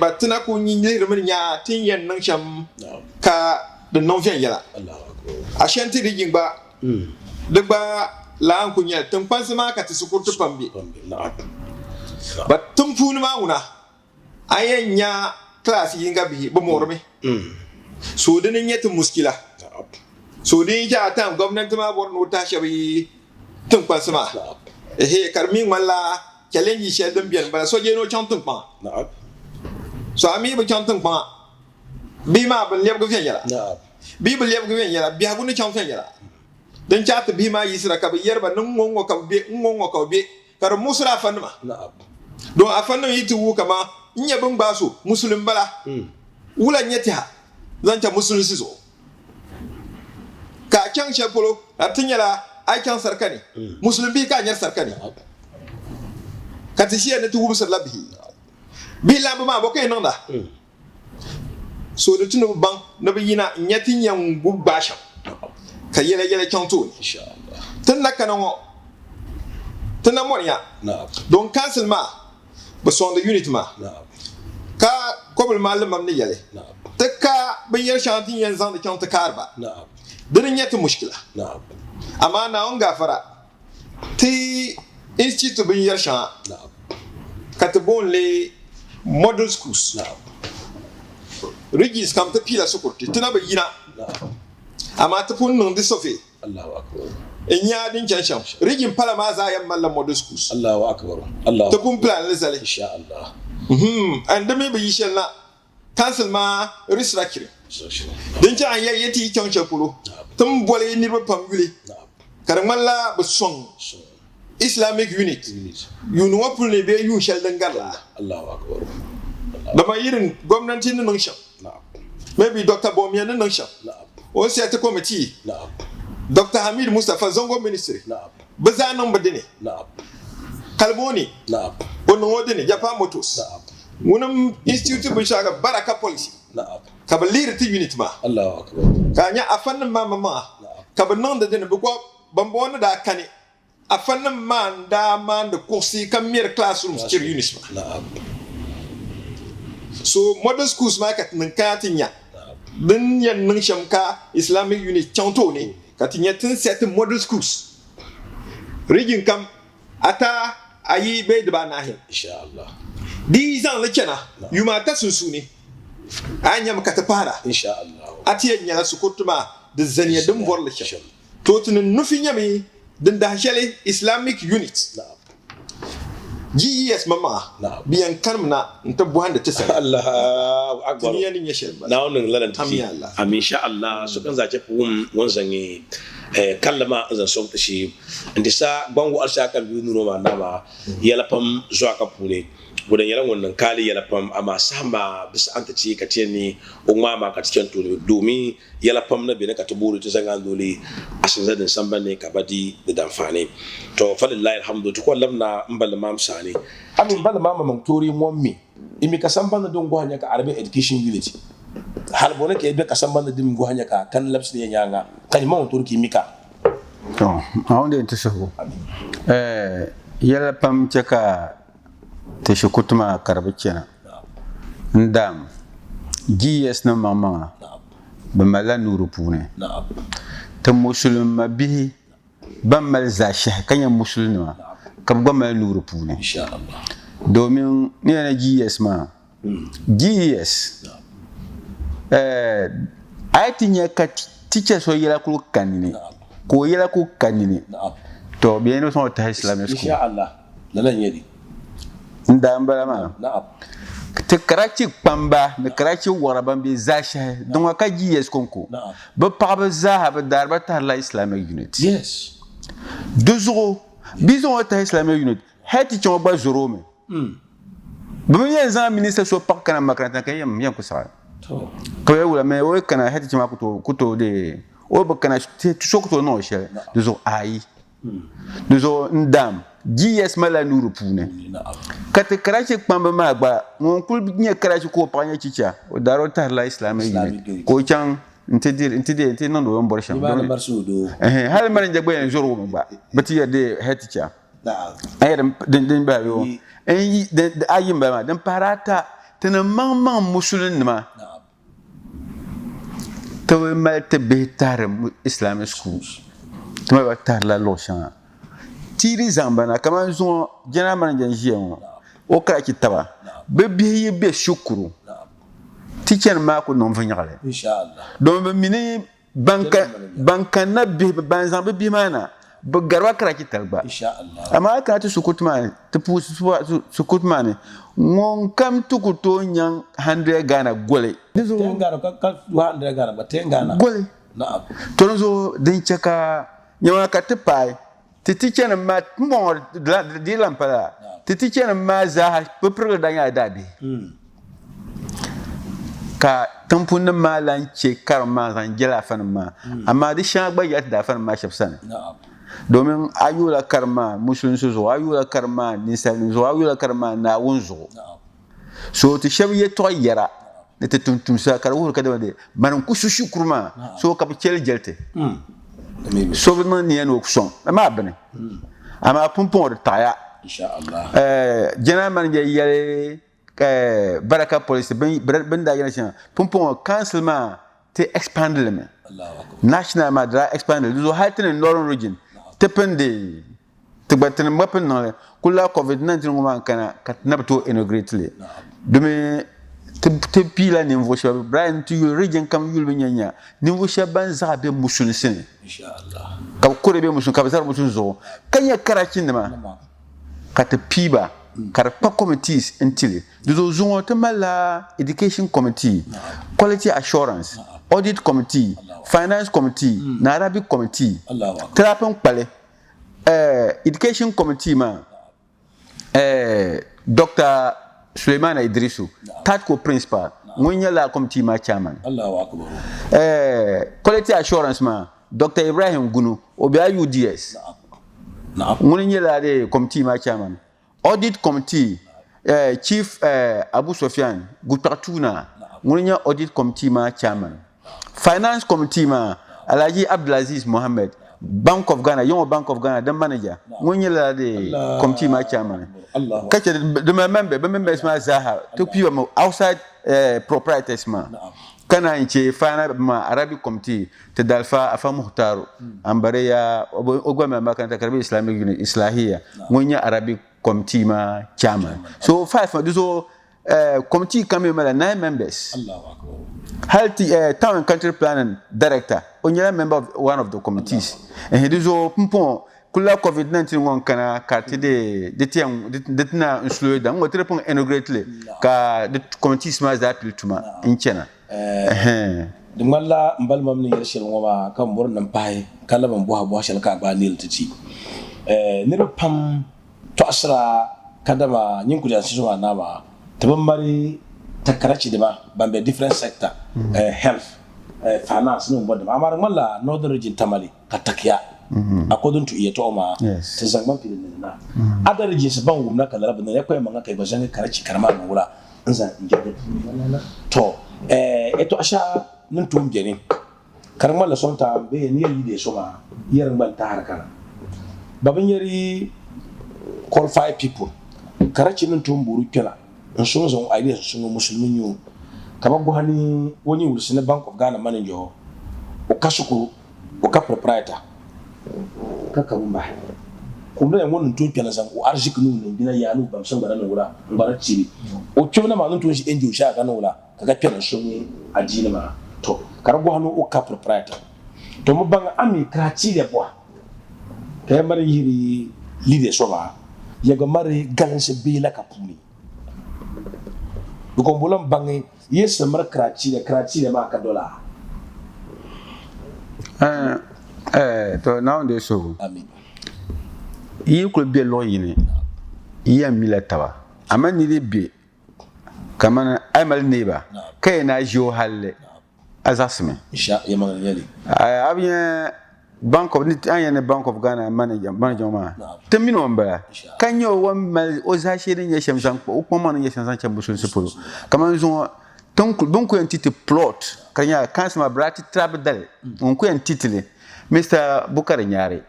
batina ko nyi lermin nya tin yan nan sham na'am ka da non fian yala Allahu akbar ashanti region ba da ba la an kunya tun fansima ka ta sukurtu pambi na'am ba tun funi ma una ayanya class yinga bi ba morme so dinin yata muskila na'am so din ja ta gwamnati ma borno ta shabi tun fansima karmin malla challenge shel dum bien ba so je no chantun pa na'am so ami ba chantun pa bi ma ban leb go fen yala na'am bi ba leb go fen yala bi ha gunu chantun yala dan chat bi ma yisra ka bi yerba nun ngongo ka be kar musra fanma na'am don afanno yitu wu kama nya bin baso muslim bala wula nyati ha zanta musulun sizo ka kyan shepolo atinyala ai kyan sarkani muslim bi ka nyar sarkani ka tishiya ne tuwu musallabi bi lambu ma bokai nan da so da tunu ban na bi yina nyati nyan gubasha ka yele kyan to insha Allah tun na kana ngo tun na moriya donc council ma ba son de unit ma ka kobul malam mam ni yale ta ka ban yar shantin yan zan da kan ta karba dirin yata mushkila amma na on gafara ti institute bin yar shan ka ta bon le model schools rigis kam ta pila sukurti tuna ba yina amma ta fun nun di sofe Allahu akbar in ya din can sham rigin pala ma za yan mallam model schools Allahu akbar Allah ta kun plan le zale insha Allah and da me ba yishan na cancel ma restructure din can ya yati kan shapulo tun bole ni ba pamgule karan la ba song Islamic unit yunu wapul ne be yu shal dangala Allahu akbar da ma irin gwamnati nan sham maybe Dr. Bomiya nan sham o sai ta committee Dr. Hamid Mustafa Zongo Ministry baza nan badine Kalmoni wannan wadine Japan Motors wannan institute bin shaga Baraka Policy ka ba liri ta unit ma Allahu akbar ka nya a fannin mama ka ba nan da dine ba bambo wani da kane a fannin man da man da kursi kan miyar classrooms cikin unit ma so modern schools ma ka nan katinya din yan nan shamka Islamic unit chanto ne katinya tun set modern schools rigin kam ata ayi bai da ba na hin insha Allah di zan la kenan yuma ta sunsu ne anya maka ta fara insha Allah atiyan ya su kutuma da zaniya din borla sham to tunin nufin yami din da hashale Islamic unit GES mama biyan karmna ta buhan da ta sai Allahu akbar duniya nin ya shelba na wannan lalan tafi Allah amin insha Allah su kan zace fun wanzan kallama zan so ta shi inda sa bangu alsa kan biyu nuno ma nama yala pam zuwa ka pule gudan yalan wannan kali yala pam amma sama bisa anta ci ka ce ni umma ma ka cikin to domin yala pam na bi na ka tuburu ta zanga dole asin zadin samban ne ka badi da damfane to falillahi alhamdu to ko lamna mbal mam sani amin bal mama mantori mommi imi ka samban don gwanya ka arabic education unit hal bona ke be ka samban dim gwanya ka kan labs ne yanga kan ma turki mika to a wanda ta shago yala pam chaka ta shi kutuma karbi kenan ndam GS na mama ba mala nuru pune ta musulma bihi ban mal zashi kanya musulma kam ba mal nuru pune insha Allah domin ne na GS ma GS aitin ya ka teacher so yala ku kanine ko yala ku kanine to bien no son ta islamic school insha Allah lalan yadi nda mbala ma na'am te karachi pamba me karachi waraban bi zasha donc ka GS konko ba pa za ba darba ta la islamic unit yes 2 euros bison ta islamic unit hati chon ba zoro me ba mi yanzu ministre so pak kana makaranta kan yam yan kusa to ko ya wala me o kana hati chama kuto de o ba kana so kuto no she 2 euros ai 2 euros ndam GS mala nuru pune kate karachi pamba magba ngon kul nye karachi ko panya chicha o daro tar la islamic unit ko chan ntidi non do mbor sham ba bar sudo hal man jagbe en joro ba bati ya de heticha na'am ayram den ba yo en de ayim ba ma den parata tana mamman musulun ma to mal te betar islamic schools to ma tar la lo shan tiri zambana kama zo jana man janjiya o kra kitaba be biye be shukuru tiken ma ko non vanyale inshallah don be mini banka na be banzan be mana be garwa kra kitalba inshallah amma ka ta sukutma ta pu sukutma ngon kam tukuto nyang 100 Ghana gole tengana ka 100 Ghana ba tengana gole na'am to zo din chaka nyawa ka tipai titi chena ma mo di lampala titi chena ma za pepre da ya dabe ka tampun ma lanche karma zan jela fan ma amma di sha gba ya da fan ma shafsan na'am domin ayula karma musulun su zo ayula karma nisan zo ayula karma na wunzo so ti shabiye to yara ne te tuntum sa kala wur kada wade man ku shukru ma so ka bi chel jelte so bi ni en okson ma bene ama pumpon de taya inshallah general manager yele baraka police ben da yana pumpon councilman te expand le me national madra expand le zo hatin in northern region depende te batten mapen no kula covid-19 ngoma kana katnabto integrate le deme te pila ni mvosha Brian tu region kam yulbe nyanya ni mvosha banza be musun sin inshallah ka kore be musun ka bazar musun zo kanya karakin ma ka te piba kar pa committees entile do zo to mala education committee quality assurance audit committee finance committee na arabic committee trapen pale education committee ma Dr. Suleiman Idrisu Tatko principal ngonya la committee ma chairman Allahu akbar quality assurance ma Dr. Ibrahim Gunu obia UDS na'am ngonya la de committee ma chairman audit committee chief Abu Sofyan Gutatuna ngonya audit committee ma chairman finance committee ma Alhaji Abdulaziz Mohammed Bank of Ghana young Bank of Ghana the manager ngonya la de committee ma chairman Allah kache de members ma zaha to piwa mo outside proprietors ma kana inche fana ma Arabic committee te dalfa afa muhtaru ambare ya ogwa ma kan ta karbi Islamic unit islahia ngonya Arabic committee ma chairman so five so committee kame mala 9 members Allahu akbar healthy town and country planning director onyela member of one of the committees and he so pumpon kula covid-19 ngon kana carte de tiang de na inslué dans ngotre pon inaugurate ka de committees ma za piltuma inchena de malla mbal mam ni yershel ngoma kam bor nan pay kala ban bo ha bo shel ka ba nil titi ne pam to asra kadama nyin ku da siso na ma taban mari takarachi de ma bambe different sector health finance no bodam amar malla northern region tamali katakia according to yeto ma te zangman pidin na other regions ban wumna kala rabin ne koy manga kai bazan karachi karama na wura nza injabe to eto asha nun tum jeni karma la sonta be ni yi de soma yaran ban ta harkana baban yari qualified people karachi nun tum buru kela in sun zon idea sun musulmin yo kaba gohani woni wulsine Bank of Ghana manager o kasuku o ka proprietor kaka bumba kumbe ya mon to kela san o arziki nu ne gina ya nu bam san bara na wura bara ciri o chona ma nun to shi enjo sha kana wura kaga kela sun ajina ma to karago hanu o ka proprietor to mo banga ami krachi de boa kay mari yiri lide soba yaga mari galanse be la kapuni bukom bulam bangi yes mar krachi de ma ka dola to now de so amin yi ko be lo yini yi amila tawa amani de be kamana aimal neba kay na jo halle azasme insha yamang yali abien Bank of Bank of Ghana manager ma temino mbala kanyo wa mal ozashi ne yesham zanko o kuma ne yesham zanko busun sepolo kama zo tonku bonko entity plot kanya kansma brati trabdal on ko entity Mr Bukari Nyare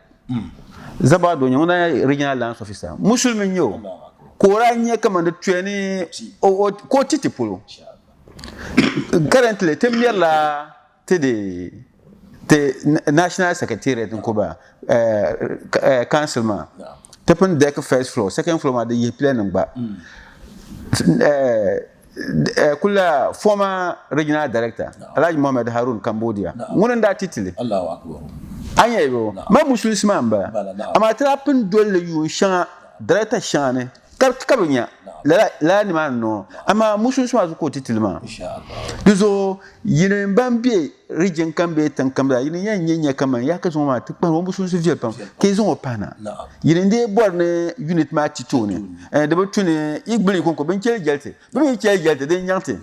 zaba do nyona regional land officer musulmin yo ko ranye kama da tueni ko titi polo currently temir la tede the national secretariat in Cuba councilman tapen deck first floor second floor ma de plan ba kula former regional director Alhaji Mohammed Harun Cambodia ngunan da titile Allahu akbar anya yo ma musulman ba ama trapin dole yu shan director shane kabanya la ni man no ama musulman zu ko titilma inshallah duzo yinin bambe region kambe tan kamba yinin yanya kama ya ka zo ma tukpan wo musulman su vie pam ke zo opana yinin de borne unit ma titone de botune igbili konko ben kele gelte ben kele gelte de nyante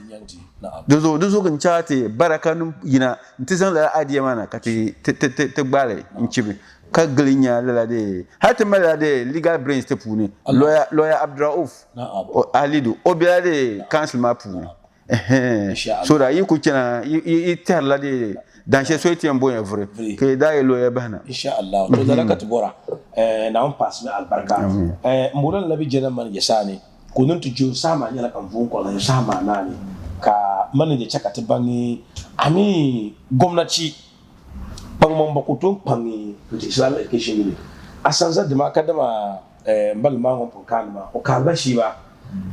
duzo kan chate barakanum yina ntizan la adiya mana kati te gbale nchibi ka glinya la de hatta mala de legal brains te puni lawyer Abdurauf Alidu obiade council ma puni so da yi ku kina yi tar la de dan she so tiyan boye vrai ke da yi lo ya bana insha Allah to da ka tubora na on pass mi albarka muran labi jena man yasani kunun tu jo sama nyala kan vun ko la sama nani ka man je chakati bangi ami gwamnati bangmon bakutun pangi Islamic Education Unit asanza de makadama mbal mangon punkanma o ka bashi ba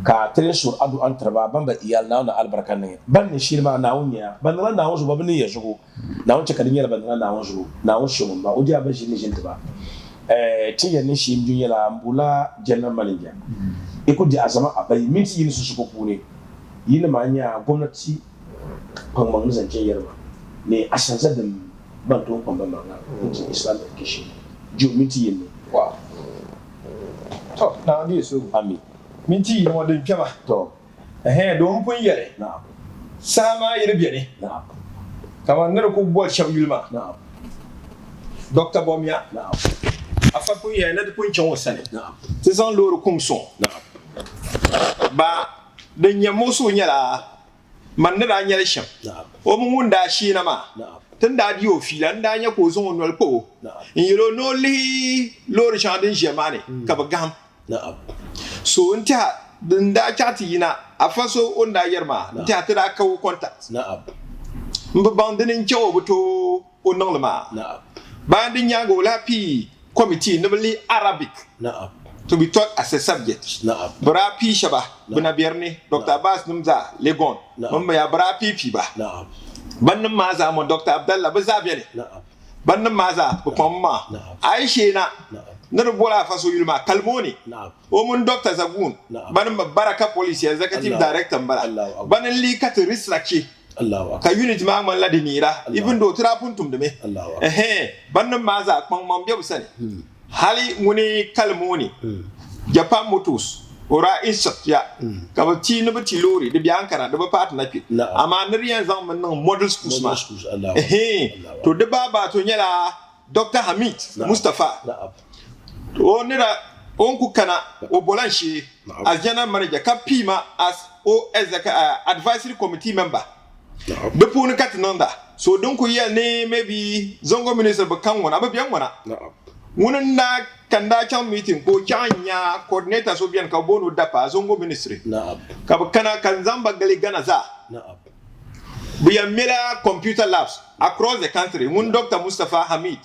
ka tren sur adu antraba bamba iyal na albarkan ne ban ne shirma na unya ban na wonzu babni yesugo na wonce kadin yala ban na wonzu na wonzu ba o dia bashi ne jinta ba tiyan ne shi mjun yala mbula jannan malija iko di azama abai minti yin su suko pune yin manya gwamnati pangmang zance yarma ne asanza da ban ton pamba manga Islamic Education ju minti yin wow to na ngi so ami minti no de pema to don pun yare na'am sama yire biane na'am kama nar ko bo shab yulma na'am Dr. Bomia na'am afa pun yare na pun chon wasane na'am ti san loro kum son na'am ba da nyamo so nyala man na nyala sham na'am o mun da shi na ma na'am tun da diyo filan da nya ko son nol ko na'am in yiro no li loro chandin jemane ka ba gam na'am so nta din da chati na afaso onda yerma nta tira ka contact na'am mba bandin chawo buto onong ma na'am bandin yago la pi committee nobly Arabic na'am to be taught as a subject na'am bra pi shaba buna biyarne Dr. Abbas Numza Legon mamma ya bra pi ba na'am bannin maza mo Dr. Abdallah ba zabiya ne na'am bannin maza ko pomma Aisha na na bola faso yulma kalmoni na'am o mun Dr. Zagun bannin baraka police executive director bala bannin li kat research Allahu ka unit ma man la dinira even though tra puntum de me Allahu bannin maza kwan mam biya busani hali nguni kalmoni Japan Motors ora insert ya ka ba ti no ti lori de biyan kana de ba part na pi amma niriyan zan man nan model schools ma to de baba to nyala Dr. Hamid Mustafa o nira on ku kana o bolanshi as general manager ka pima as o as advisory committee member de puni katinanda so don ku ya ne maybe zongo minister ba kan wana ba biyan wana wunan na kanda can meeting ko kanya coordinator so biyan ka bono dapa zongo ministry ka kana kan zamba gali gana za we are mela computer labs across the country mun Dr. Mustafa Hamid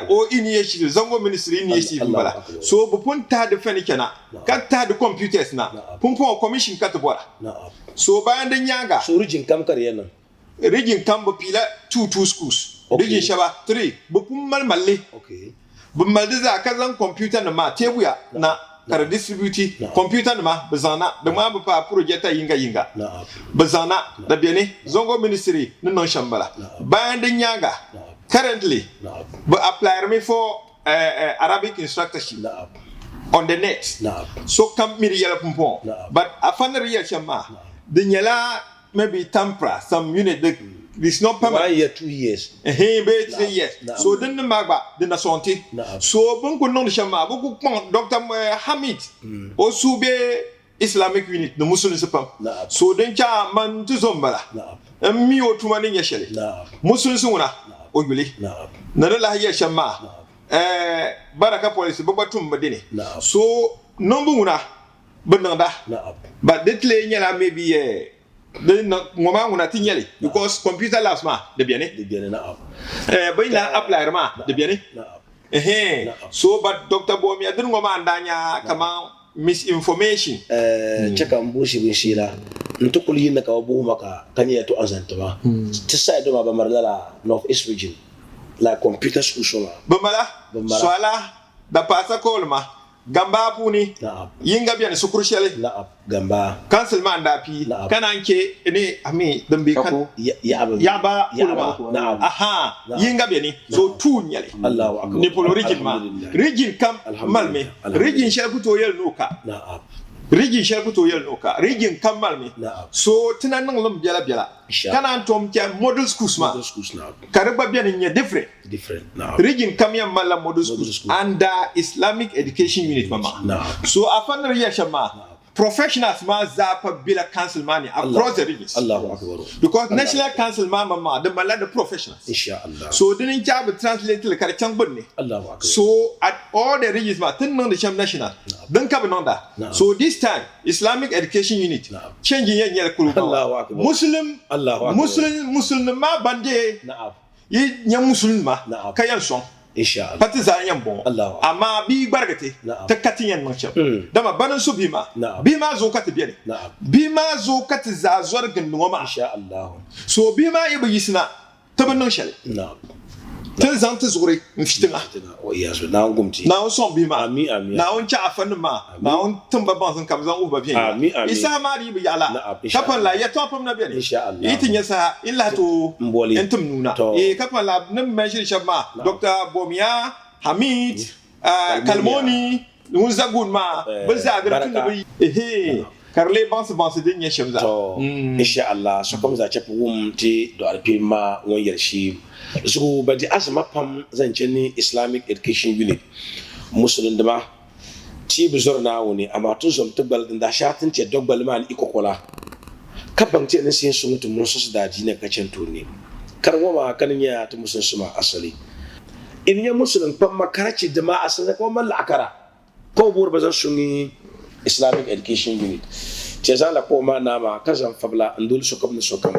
o initiative zongo ministry initiative bala so bu pun ta da fani kana ka ta da computers na pun pun commission ka ta bora so bayan dan yaga so rijin kam kar yana rijin kam ba pila 2 schools rijin shaba 3 bu pun malmalle bu malde za ka zan computer na ma tebuya na kar distribute computer na ma bazana da ma ba pa project yinga bazana da bene zongo ministry non shambala bayan dan yaga currently but apply me for Arabic instructorship on the net so come me yellow pumpon but I find real shama the nyala maybe tampra some unit this not permanent 1 year 2 years be 3 years so then the magba the na santé so bon ko non shama beaucoup Dr. Hamid also be Islamic unit the Muslim sepam so then cha man tu zombala mi o tumani nyeshele Muslim suna o yuli na la ya shama baraka police babatum madine so nombuna benanda but detle nyala maybe the ngoma nguna tinyali because computer labs ma de biane na bayna apply ma de biane so but Dr. Bomi adun ngoma andanya kama misinformation chaka mbushi bishira ntukuli yinna ka wabu maka kanya to azantama tisa do ba marlala North East region la computer school soma bamala swala da pasa kolma gamba puni yinga bian sukurshele gamba cancel man da pi kana nke ne ami dambe kan yaba kulma aha yinga biani so tu nyale Allahu akbar ni polo region ma region kam malme region shel to yel nuka region shel to yel nuka region kam malme so tinan nan lum biala kana antom ke model schools ma karba biani nya different region kam ya mala model schools and Islamic Education Unit mama so afan riya shama professionals ma zapa bila council money across the regions. Allahu Akbar. Because national council ma the malada professionals. Inshallah. So didn't job translate the karchang bunni. Allahu Akbar. So at all the regions ma tin the sham national. Don't come nonda. So this time Islamic Education Unit changing yen kuluba. Allahu Akbar. Muslim Allahu Akbar. Muslim ma bande. Na'am. Yi nya Muslim ma kayan song. Inshallah. Pati za yan bon. Allah. Amma bi bargate ta katin yan mace. Dama banan su bima. Bima zo ka tabiya ne. Bima zo ka ta za zuwar gandun ma. Inshallah. So bima ibu yisna tabannan shal. Na'am. Tan zan ta zure in fitina. Wa iyazu na gumti. Na on son bima. Amin amin. Na on cha afan ma. Na on tamba ban san kam zan uba biyan. Amin amin. Isa ma ri bi yala. Kapan la ya to fam na biyan. Inshallah. Yitin yasa illa to mboli. Entum nuna. Kapan la nan man shi shabma. Dr. Bomiya Hamid Kalmoni mun zagun ma bin za ga tun da bai karle bansu din ya shamza to insha Allah so kuma za ta wum ti do alpima won yarshi su ba di asma pam zance ni Islamic Education Unit musulun dama ti bizor na woni amma to zum tubbal din da shatin ce dogbal ma ni iko kola kaban ce ne sin sun mutum mun su da dina kacen to ne karwa ma kanin ya ta musun suma asali in ya musulun pam makaraci jama'a sun ko man la'akara ko bur bazan sunni Islamic Education Unit ce za la ko ma na ma kazan fabla ndul sokam ni sokam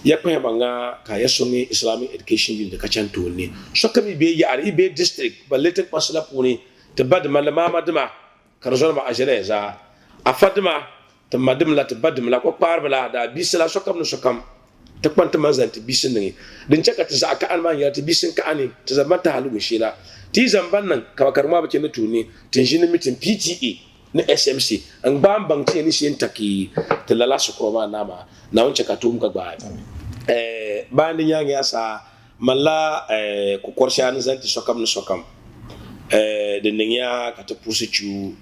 ya kwa banga ka ya sunni Islamic Education Unit ka can to ne sokam be ya ari be district baletin pasla puni te bad malama madma karzol ma ajere za afadma te madum la te badum la ko par bala da bisla sokam ni sokam ta kwanta manzanti bisin ne din caka ta zaka alman ya ta bisin ka ani ta zaman ta halu shela ti zamban nan ka karma bace na tuni tin shi ne mitin PTA na SMC an ban ce ni shi taki ta lala su kuma nama na wancan ka tum ka ba ban din yang ya sa malla ku korshan zanti sokam no sokam din ya ka ta pusu chu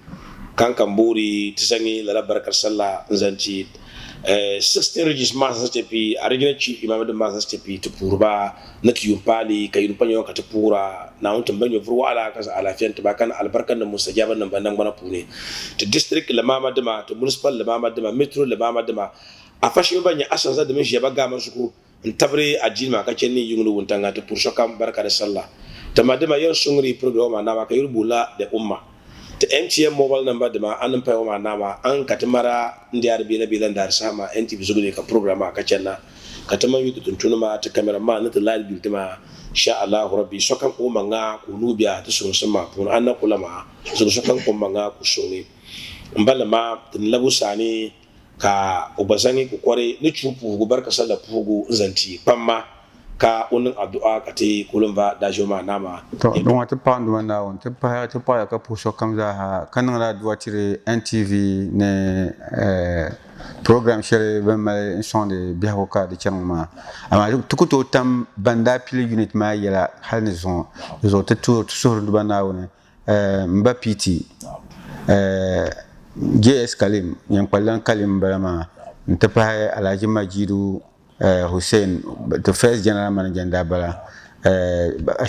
kan kamburi tisangi lala barakar sallah zanti 16 regis masa tepi arigina chief imam de masa tepi to purba na tiyumpali kayun panyo ka to pura na on tambanyo furwa ala ka ala fiyan to bakan albarkan da mustajaban nan bandan bana pune to district la mama dama to municipal la mama dama metro la mama dama a fashi banya asan za da min sheba ga masu ko in tabre ajima ka cenni yungulu wuntanga to purso kam barka da sallah tamadama yan sungri program na ma kayur bula da umma ta MTN mobile number dama an fa ma nama an katamara ndiyar bila dar sama NTV zugune ka programa ka cenna katama yutu tuntunuma ta cameraman na ta live biltima insha Allah rabbi sokan ko manga ko nubiya ta sun sama pun an na kulama sokan ko manga ku sone mbala ma tin labu sani ka obazani ku kware ni chupu go barka sallah pugu zanti pamma ka unin addu'a ka te kulumba da joma nama to don wata pound wanda on ta pa ka puso kamza ha kanan la duwa tire NTV ne program shere ben mal son de biako ka de changma ama tukuto tam banda pile unit ma yela hal ne son zo te to sur du bana wona mba PT JS Kalim yang palan Kalim balama ntepa alaji majidu Hussein the first general manager dabala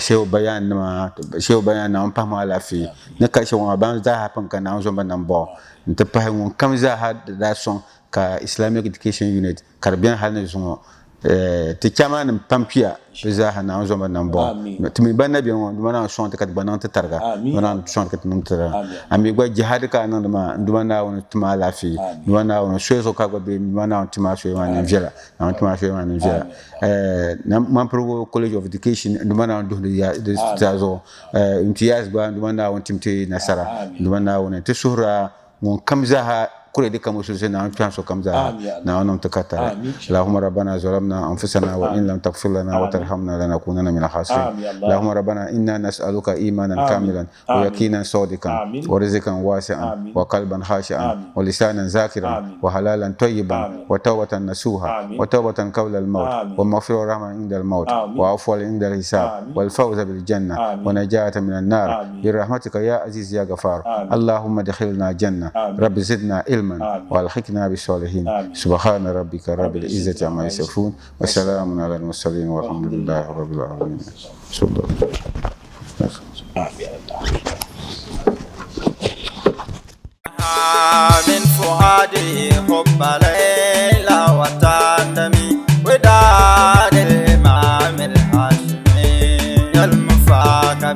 shehu bayan na on pa ma la fi ne ka shehu ban za hapan kana on zo ban bo ntepa ngon kam za ha da son ka Islamic Education Unit karbian hal ne zo te chama nan pampia za ha na on zo ban bo tumi ban nabi on mana son te kat banan te targa mana son kat num tara ami gwa jihad ka nan ma ndumana on tuma la fi ndumana on so ka gwa be ndumana on tuma so ma nan vela on tuma so ma nan vela man pro college of education ndumana on do ya de tazo imtiyaz gwa ndumana on timte nasara ndumana on te sura mon kamza ha كل دي كم وسوسنا نعم شو كم زها نعم تكتر اللهم ربنا ظلمنا أنفسنا وإن لم تغفر لنا وترحمنا لنكونن من الخاسرين اللهم ربنا إنا نسألك إيمانا كاملا ويقينا صادقا ورزقا واسعا وقلبا خاشعا ولسانا ذاكرا وحلالا طيبا وتوبة نسوها وتوبة قبل الموت ومغفرة رحمة عند الموت وعفوا عند الحساب والفوز بالجنة ونجاة من النار برحمتك يا عزيز يا غفار اللهم ادخلنا جنة رب زدنا علما والحقنا بالصالحين سبحان ربك رب العزة عما يصفون وسلام على المرسلين والحمد لله رب العالمين. من nyol mufaka